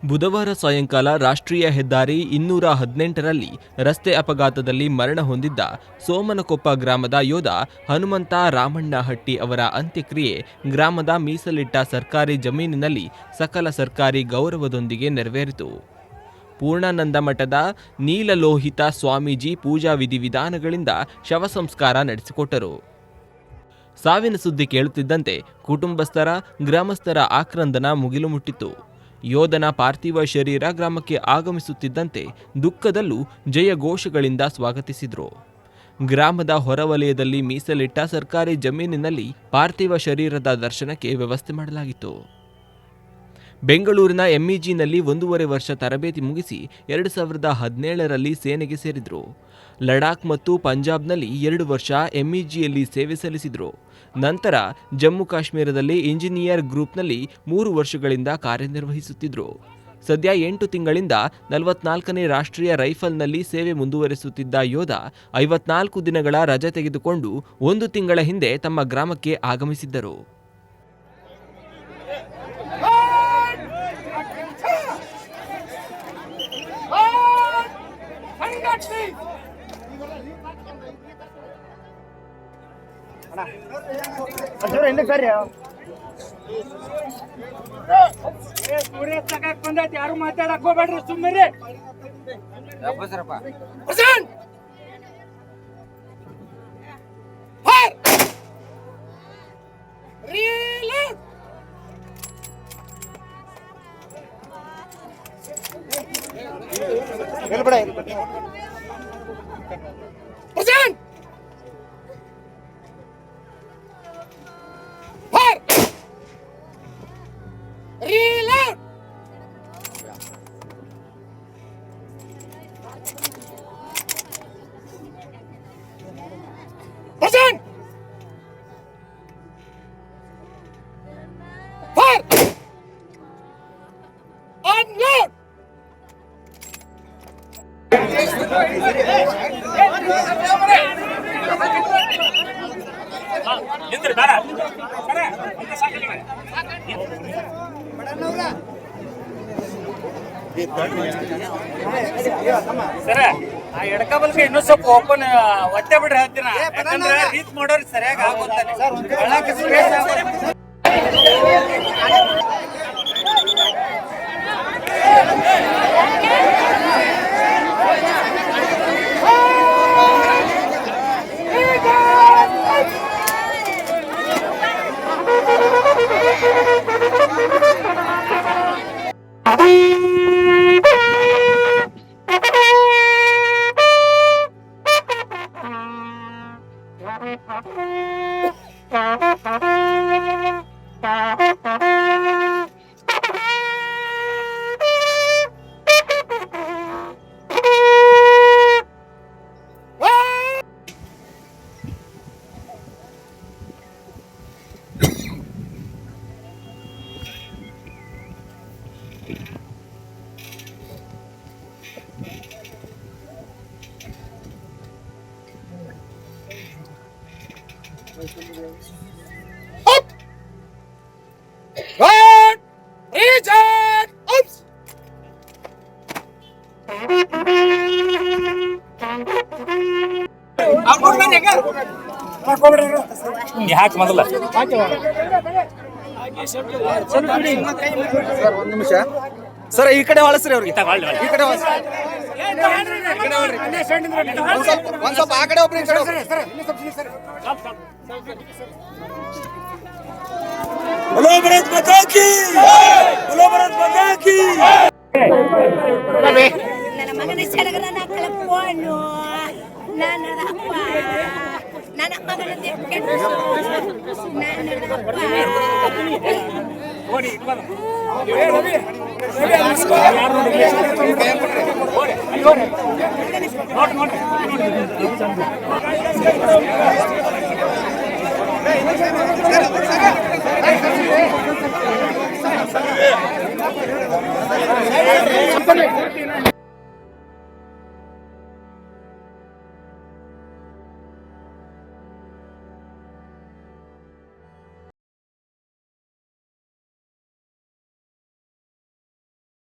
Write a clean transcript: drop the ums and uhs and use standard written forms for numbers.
ಬುಧವಾರ ಸಾಯಂಕಾಲ ರಾಷ್ಟ್ರೀಯ ಹೆದ್ದಾರಿ 218ರಲ್ಲಿ ರಸ್ತೆ ಅಪಘಾತದಲ್ಲಿ ಮರಣ ಹೊಂದಿದ್ದ ಸೋಮನಕೊಪ್ಪ ಗ್ರಾಮದ ಯೋಧ ಹನುಮಂತ ರಾಮಣ್ಣಹಟ್ಟಿ ಅವರ ಅಂತ್ಯಕ್ರಿಯೆ ಗ್ರಾಮದ ಮೀಸಲಿಟ್ಟ ಸರ್ಕಾರಿ ಜಮೀನಿನಲ್ಲಿ ಸಕಲ ಸರ್ಕಾರಿ ಗೌರವದೊಂದಿಗೆ ನೆರವೇರಿತು. ಪೂರ್ಣಾನಂದ ಮಠದ ನೀಲಲೋಹಿತ ಸ್ವಾಮೀಜಿ ಪೂಜಾ ವಿಧಿವಿಧಾನಗಳಿಂದ ಶವ ಸಂಸ್ಕಾರ ನಡೆಸಿಕೊಟ್ಟರು. ಸಾವಿನ ಸುದ್ದಿ ಕೇಳುತ್ತಿದ್ದಂತೆ ಕುಟುಂಬಸ್ಥರ, ಗ್ರಾಮಸ್ಥರ ಆಕ್ರಂದನ ಮುಗಿಲು ಮುಟ್ಟಿತು. ಯೋಧನ ಪಾರ್ಥಿವ ಶರೀರ ಗ್ರಾಮಕ್ಕೆ ಆಗಮಿಸುತ್ತಿದ್ದಂತೆ ದುಃಖದಲ್ಲೂ ಜಯಘೋಷಗಳಿಂದ ಸ್ವಾಗತಿಸಿದರು. ಗ್ರಾಮದ ಹೊರವಲಯದಲ್ಲಿ ಮೀಸಲಿಟ್ಟ ಸರ್ಕಾರಿ ಜಮೀನಿನಲ್ಲಿ ಪಾರ್ಥಿವ ಶರೀರದ ದರ್ಶನಕ್ಕೆ ವ್ಯವಸ್ಥೆ ಮಾಡಲಾಗಿತ್ತು. ಬೆಂಗಳೂರಿನ ಎಂಇಜಿನಲ್ಲಿ 1.5 ವರ್ಷ ತರಬೇತಿ ಮುಗಿಸಿ 2017ರಲ್ಲಿ ಸೇನೆಗೆ ಸೇರಿದರು. ಲಡಾಖ್ ಮತ್ತು ಪಂಜಾಬ್ನಲ್ಲಿ 2 ವರ್ಷ ಎಂಇಜಿಯಲ್ಲಿ ಸೇವೆ ಸಲ್ಲಿಸಿದರು. ನಂತರ ಜಮ್ಮು ಕಾಶ್ಮೀರದಲ್ಲಿ ಇಂಜಿನಿಯರ್ ಗ್ರೂಪ್ನಲ್ಲಿ 3 ವರ್ಷಗಳಿಂದ ಕಾರ್ಯನಿರ್ವಹಿಸುತ್ತಿದ್ದರು. ಸದ್ಯ 8 ತಿಂಗಳಿಂದ 44ನೇ ರಾಷ್ಟ್ರೀಯ ರೈಫಲ್ನಲ್ಲಿ ಸೇವೆ ಮುಂದುವರೆಸುತ್ತಿದ್ದ ಯೋಧ 54 ದಿನಗಳ ರಜೆ ತೆಗೆದುಕೊಂಡು 1 ತಿಂಗಳ ಹಿಂದೆ ತಮ್ಮ ಗ್ರಾಮಕ್ಕೆ ಆಗಮಿಸಿದ್ದರು. ಯಾರು ಮಾತಾಡಕ್ ಹೋಗ್ಬೇಡ್ರಿ, ಸುಮ್ಮನೆ ಸರ ಆ ಎಡಕಬಲ್ಗೆ ಇನ್ನೂ ಸ್ವಲ್ಪ ಓಪನ್ ಒತ್ತೆ ಬಿಡ್ರಿ ಹೇಳ್ತೀನ, ಯಾಕಂದ್ರೆ ರೀತ್ ಮಾಡೋರು ಸರಿಯಾಗಿ ಆಗೋತಾನೆ. ಯಾಕೆ ಮೊದಲ ಸರ್ ಒಂದು ನಿಮಿಷ ಸರ್, ಈ ಕಡೆ ಹೊಳಸ್ರಿ ಅವ್ರಿಗೆ, ಈ ಕಡೆ ಒಂದ್ ಸ್ವಲ್ಪ ಆ ಕಡೆ ಒಬ್ರು बोलो भारत माता की, बोलो भारत माता की. ನನ್ನ ಮಗನ ಸಡಗರ ನಾಕಲಪ್ಪನು ನಾನದಪ್ಪ ನನ್ನ ಮಗನ ತೆಕ್ಕೆಟ್ಟು ನಾನದಪ್ಪ ಓಡಿ ರವಿ ನೋಡಿ